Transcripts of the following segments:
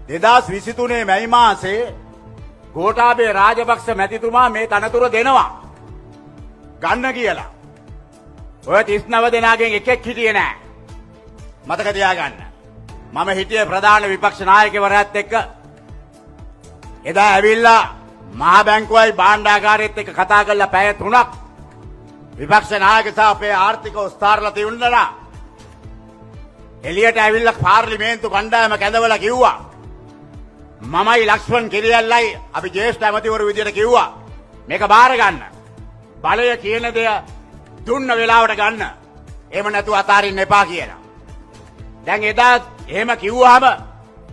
2023 මැයි මාසේ ගෝඨාභය රාජපක්ෂ මැතිතුමා මේ තනතුර දෙනවා ගන්න කියලා. ඔය 39 දෙනාගෙන් එකෙක් හිටියේ නෑ. මතක තියාගන්න. මම හිටියේ ප්‍රධාන විපක්ෂ නායකවරයාත් එක්ක. එදා ඇවිල්ලා මහා බැංකුවයි භාණ්ඩාගාරයේත් එක්ක කතා කරලා පැය 3ක් විපක්ෂ නායක සහ අපේ ආර්ථික උස්තාරලා තියුණා. එළියට ඇවිල්ලා පාර්ලිමේන්තු කණ්ඩායම කැඳවලා කිව්වා මමයි ලක්ෂ්මන් කිරියල්ලයි අපි ජ්‍යෙෂ්ඨ ඇමතිවරු විදියට කිව්වා මේක බාර ගන්න. බලය කියන දේ දුන්න වෙලාවට ගන්න. එහෙම නැතුව අතාරින්න එපා කියලා. දැන් එදා එහෙම කිව්වහම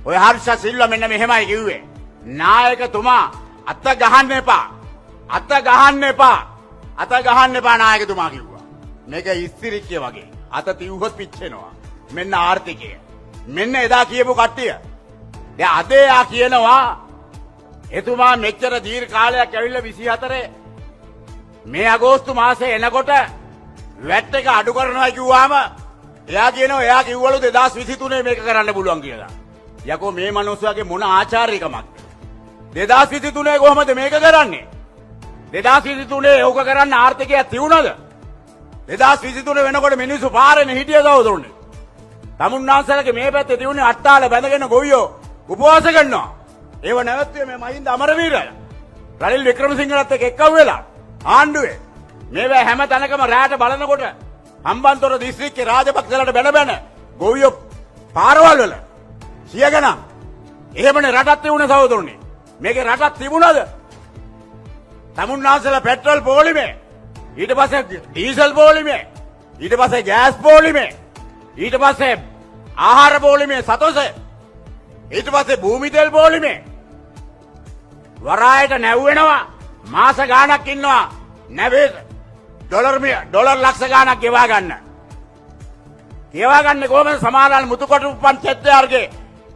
ඔය හර්ෂ සිල්වා මෙන්න මෙහෙමයි කිව්වේ. නායකතුමා අත ගහන්න එපා. අත ගහන්න එපා. අත ගහන්න එපා නායකතුමා කිව්වා. මේක ඉස්තිරිච්චය වගේ. අත තියුවොත් පිච්චෙනවා. මෙන්න ආර්ථිකය. මෙන්න එදා කියපු කට්ටිය. දැන් අද යා කියනවා එතුමා මෙච්චර දීර්ඝ කාලයක් ඇවිල්ලා 24 මේ අගෝස්තු මාසේ එනකොට වැට් එක අඩු කරනවා කිව්වාම එයා කියනවා එයා කිව්වලු 2023 මේක කරන්න පුළුවන් කියලා. යකෝ මේ මිනිස්සුගේ මොන ආචාර්යකමක්ද? 2023 කොහොමද මේක කරන්නේ? 2023 ඕක කරන්න ආර්ථිකය තියුණාද? 2023 වෙනකොට මිනිස්සු පාරේනේ හිටියද උදුන්නේ? තමුන්නාන්සලගේ මේ පැත්තේ තියුනේ අට්ටාල බැඳගෙන ගොවියෝ උපවාස කරනවා. ඒව නැවතුනේ මේ මහින්ද අමරවීර. රනිල් වික්‍රමසිංහලත් එක්ක එක්කව වෙලා ආණ්ඩුවේ. මේවා හැම තැනකම රැට බලනකොට හම්බන්තොට දිස්ත්‍රික්කේ රාජපක්ෂලට බැන ගොවියෝ පාරවල් වල 100 ගණන්. එහෙමනේ රටක් තිබුණේ සහෝදරනේ. මේකේ රටක් තිබුණාද? තමුන්නාන්සල පෙට්‍රල් පොලිමේ. ඊට පස්සේ ඩීසල් පොලිමේ. ඊට පස්සේ ගෑස් පොලිමේ. ඊට පස්සේ ආහාර පොලිමේ සතොස. ඊට පස්සේ භූමි තෙල් පොලිමේ. වරායට නැව්වෙනවා මාස ගාණක් ඉන්නවා නැවේ ඩොලර් ලක්ෂ ගාණක් ගෙවා ගන්න. ගෙවා ගන්න කොහමද? සමානල් මුතුකොටු පන්සෙත්යාර්ගේ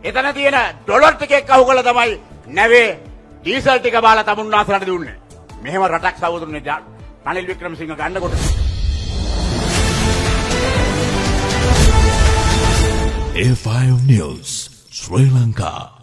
එතන තියෙන ඩොලර් ටික එක්ක අහු කළා තමයි නැවේ ඩීසල් ටික බාලා තමුන්නාසලට දුන්නේ. මෙහෙම රටක් සහෝදරනේ රනිල් වික්‍රමසිංහ ගන්නකොට A5 News, Sri Lanka.